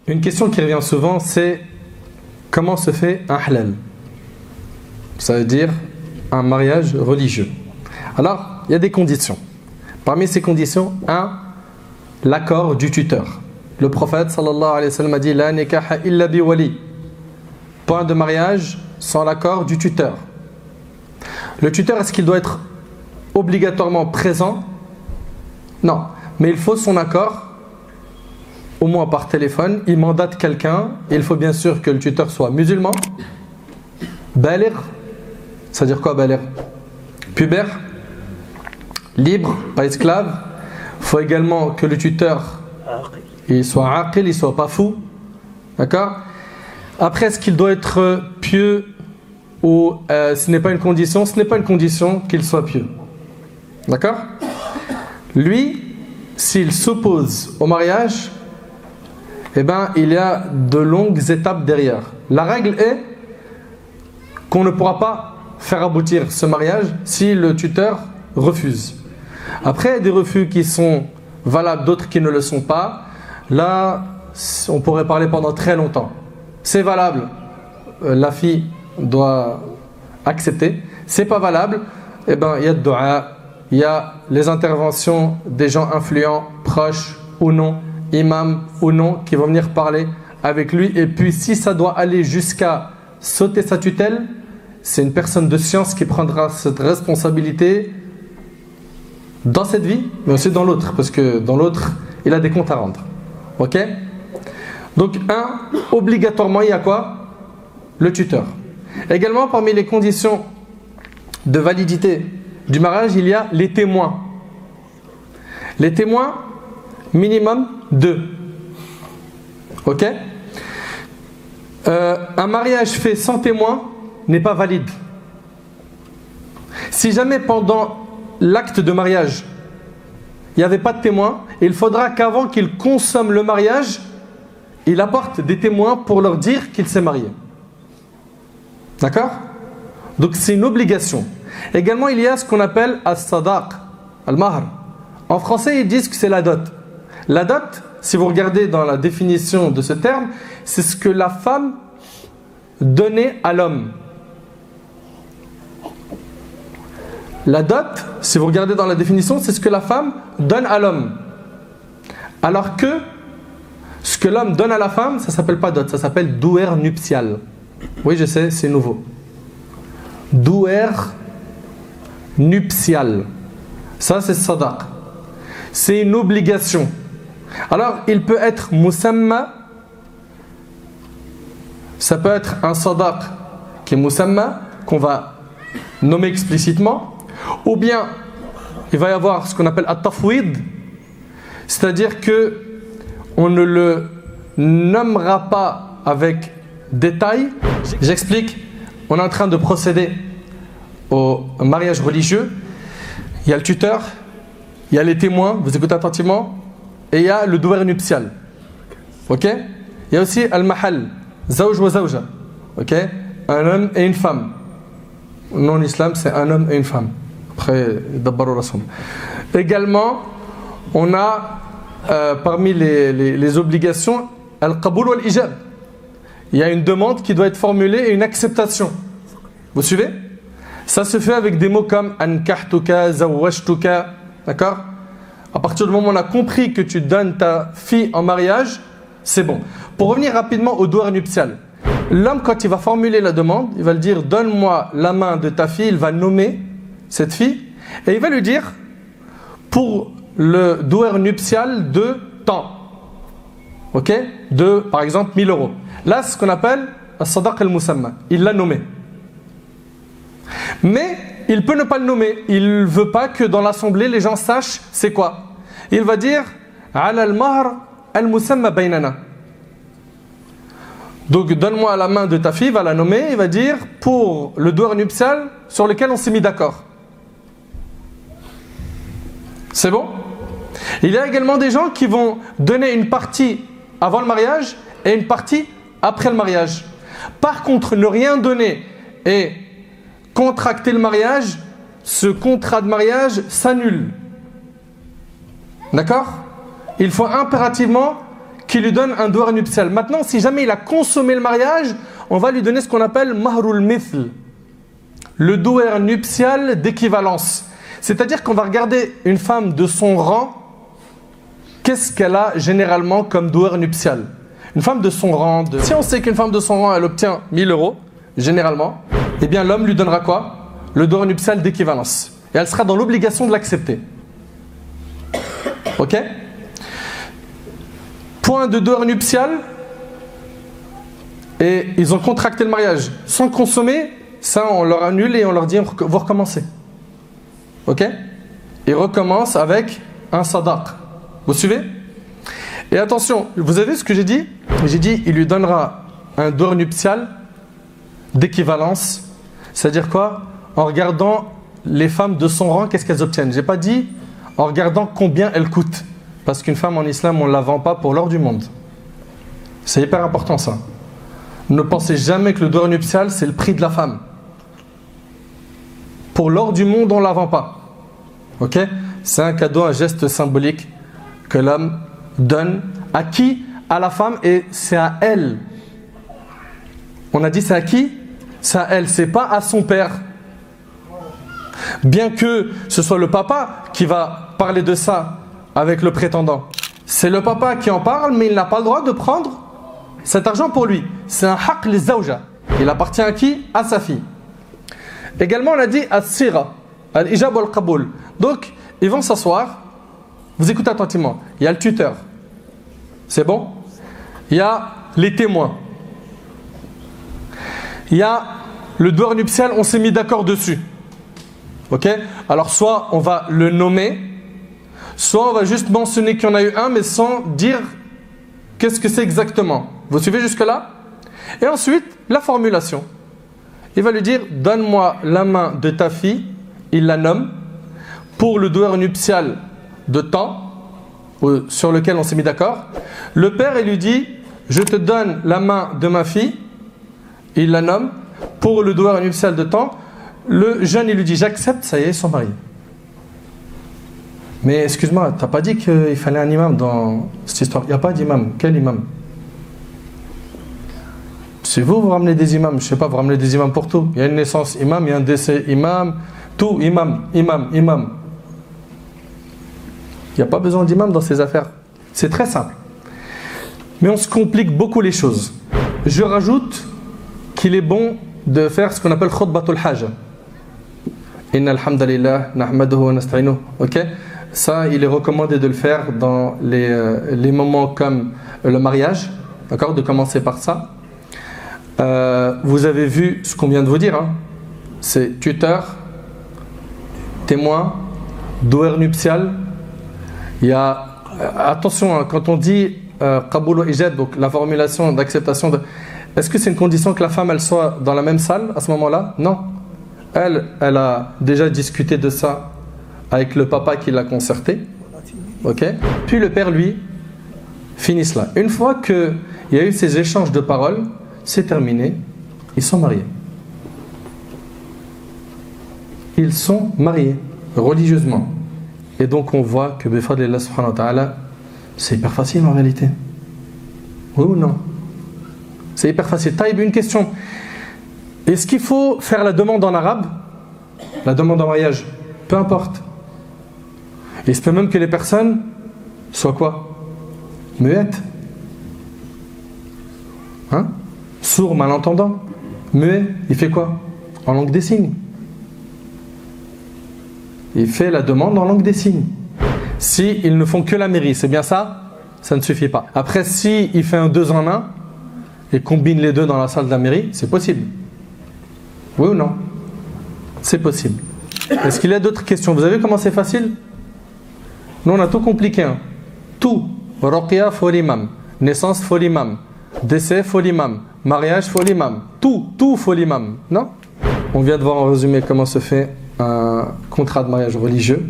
Une question qui revient souvent, c'est comment se fait un halal? Ça veut dire un mariage religieux. Alors, il y a des conditions. Parmi ces conditions, l'accord du tuteur. Le prophète sallallahu alayhi wa sallam a dit la nikaha illa bi wali. Point de mariage sans l'accord du tuteur. Le tuteur, est-ce qu'il doit être obligatoirement présent? Non, mais il faut son accord, au moins par téléphone. Il mandate quelqu'un. Il faut bien sûr que le tuteur soit musulman, baligh, c'est-à-dire quoi baligh? Pubère, libre, pas esclave. Il faut également que le tuteur il soit aqil, il soit pas fou. D'accord? Après, est-ce qu'il doit être pieux ou ce n'est pas une condition? Ce n'est pas une condition qu'il soit pieux. D'accord? Lui, s'il s'oppose au mariage, eh ben, il y a de longues étapes derrière. La règle est qu'on ne pourra pas faire aboutir ce mariage si le tuteur refuse. Après, il y a des refus qui sont valables, d'autres qui ne le sont pas. Là, on pourrait parler pendant très longtemps. C'est valable, la fille doit accepter. C'est pas valable, eh ben, il y a le dua, il y a les interventions des gens influents, proches ou non, imams ou non, qui vont venir parler avec lui. Et puis, si ça doit aller jusqu'à sauter sa tutelle, c'est une personne de science qui prendra cette responsabilité dans cette vie, mais aussi dans l'autre, parce que dans l'autre, il a des comptes à rendre. Ok? Donc, obligatoirement, il y a quoi? Le tuteur. Également, parmi les conditions de validité du mariage, il y a les témoins. Les témoins, minimum 2. Ok? Un mariage fait sans témoin n'est pas valide. Si jamais pendant l'acte de mariage, il n'y avait pas de témoin, il faudra qu'avant qu'il consomme le mariage, il apporte des témoins pour leur dire qu'il s'est marié. D'accord? Donc c'est une obligation. Également, il y a ce qu'on appelle as-sadaq, al-mahr. En français, ils disent que c'est la dot. La dot, si vous regardez dans la définition de ce terme, c'est ce que la femme donnait à l'homme. La dot, si vous regardez dans la définition, c'est ce que la femme donne à l'homme. Alors que ce que l'homme donne à la femme, ça ne s'appelle pas dot, ça s'appelle douer nuptial. Oui, je sais, c'est nouveau. Douer nuptial. Ça, c'est sadaq. C'est une obligation. Alors, il peut être musamma. Ça peut être un sadaq qui est musamma, qu'on va nommer explicitement. Ou bien, il va y avoir ce qu'on appelle at-tafwid, c'est-à-dire que on ne le nommera pas avec détail. J'explique. On est en train de procéder au mariage religieux. Il y a le tuteur, il y a les témoins, vous écoutez attentivement, et il y a le douer nuptial. Ok? Il y a aussi al-mahal, zawj wa zawja. Ok? Un homme et une femme. Non, en islam, c'est un homme et une femme. Après, d'abord rasoum. Également, on a parmi les obligations al-qaboul wal-ijab. Il y a une demande qui doit être formulée et une acceptation. Vous suivez? Ça se fait avec des mots comme ankahtuka, zawwajtuka. D'accord? À partir du moment où on a compris que tu donnes ta fille en mariage, c'est bon. Pour revenir rapidement au douer nuptial, l'homme, quand il va formuler la demande, il va le dire donne-moi la main de ta fille. Il va nommer cette fille et il va lui dire pour le douer nuptial de temps. Ok? De par exemple 1000 €. Là, c'est ce qu'on appelle as-sadaq al-musamma. Il l'a nommé. Mais il peut ne pas le nommer. Il ne veut pas que dans l'assemblée les gens sachent c'est quoi. Il va dire ala al-mahr al-musamma baynana. Donc donne-moi la main de ta fille, va la nommer, il va dire pour le douer nuptial sur lequel on s'est mis d'accord. C'est bon? Il y a également des gens qui vont donner une partie avant le mariage et une partie après le mariage. Par contre, ne rien donner et contracter le mariage, ce contrat de mariage s'annule. D'accord? Il faut impérativement qui lui donne un douar nuptial. Maintenant, si jamais il a consommé le mariage, on va lui donner ce qu'on appelle mahrul mithl, le douar nuptial d'équivalence. C'est-à-dire qu'on va regarder une femme de son rang, qu'est-ce qu'elle a généralement comme douar nuptial. Une femme de son rang, si on sait qu'une femme de son rang, elle obtient 1000 euros, généralement, eh bien l'homme lui donnera quoi? Le douar nuptial d'équivalence. Et elle sera dans l'obligation de l'accepter. Ok? Point de douar nuptial, et ils ont contracté le mariage sans consommer, ça on leur annule et on leur dit vous recommencez. Ok? Ils recommencent avec un sadaq. Vous suivez? Et attention, vous avez vu ce que j'ai dit? J'ai dit il lui donnera un douar nuptial d'équivalence. C'est-à-dire quoi? En regardant les femmes de son rang, qu'est-ce qu'elles obtiennent? J'ai pas dit en regardant combien elles coûtent. Parce qu'une femme en islam, on ne la vend pas pour l'or du monde. C'est hyper important ça. Ne pensez jamais que le douar nuptial, c'est le prix de la femme. Pour l'or du monde, on ne la vend pas. Ok? C'est un cadeau, un geste symbolique que l'homme donne à qui? À la femme, et c'est à elle. On a dit c'est à qui? C'est à elle, c'est pas à son père. Bien que ce soit le papa qui va parler de ça avec le prétendant. C'est le papa qui en parle, mais il n'a pas le droit de prendre cet argent pour lui. C'est un haqq li zawja. Il appartient à qui? À sa fille. Également, on a dit as-sira, al-ijab wal-qaboul. Donc, ils vont s'asseoir. Vous écoutez attentivement. Il y a le tuteur. C'est bon? Il y a les témoins. Il y a le douar nuptial, on s'est mis d'accord dessus. Ok? Alors, soit on va le nommer, soit on va juste mentionner qu'il y en a eu un, mais sans dire qu'est-ce que c'est exactement. Vous suivez jusque-là? Et ensuite, la formulation. Il va lui dire, donne-moi la main de ta fille, il la nomme, pour le douar nuptial de temps, sur lequel on s'est mis d'accord. Le père, il lui dit, je te donne la main de ma fille, il la nomme, pour le douar nuptial de temps. Le jeune, il lui dit, j'accepte, ça y est, ils sont mariés. Mais excuse-moi, tu n'as pas dit qu'il fallait un imam dans cette histoire. Il n'y a pas d'imam. Quel imam? Si vous ramenez des imams, je ne sais pas, vous ramenez des imams pour tout. Il y a une naissance imam, il y a un décès imam, tout imam. Il n'y a pas besoin d'imam dans ces affaires. C'est très simple. Mais on se complique beaucoup les choses. Je rajoute qu'il est bon de faire ce qu'on appelle khutbatul haja. Inna alhamdulillah, nahmaduhu wa nasta'inuh. Ok? Ça, il est recommandé de le faire dans les moments comme le mariage. D'accord? De commencer par ça. Vous avez vu ce qu'on vient de vous dire. Hein? C'est tuteur, témoin, douar nuptial. Il y a attention, hein, quand on dit qaboul wa ijab, donc la formulation d'acceptation de... Est-ce que c'est une condition que la femme elle soit dans la même salle à ce moment-là? Non. Elle a déjà discuté de ça avec le papa qui l'a concerté. Ok? Puis le père, lui, finit cela. Une fois qu'il y a eu ces échanges de paroles, c'est terminé. Ils sont mariés. Ils sont mariés religieusement. Et donc on voit que bifadlillah subhanahu wa ta'ala, c'est hyper facile en réalité. Oui ou non? C'est hyper facile. Taïb, une question. Est-ce qu'il faut faire la demande en arabe? La demande en mariage? Peu importe. Il se peut même que les personnes soient quoi? Muettes. Hein? Sourd, malentendant. Muet, il fait quoi? En langue des signes. Il fait la demande en langue des signes. Si ils ne font que la mairie, c'est bien ça? Ça ne suffit pas. Après, si il fait un 2 en 1 et combine les deux dans la salle de la mairie, c'est possible. Oui ou non? C'est possible. Est-ce qu'il y a d'autres questions? Vous avez vu comment c'est facile? Nous, on a tout compliqué. Hein. Tout. Ruqya, faut l'imam. Naissance, faut l'imam. Décès, faut l'imam. Mariage, faut l'imam. Tout faut l'imam. Non? On vient de voir en résumé comment se fait un contrat de mariage religieux.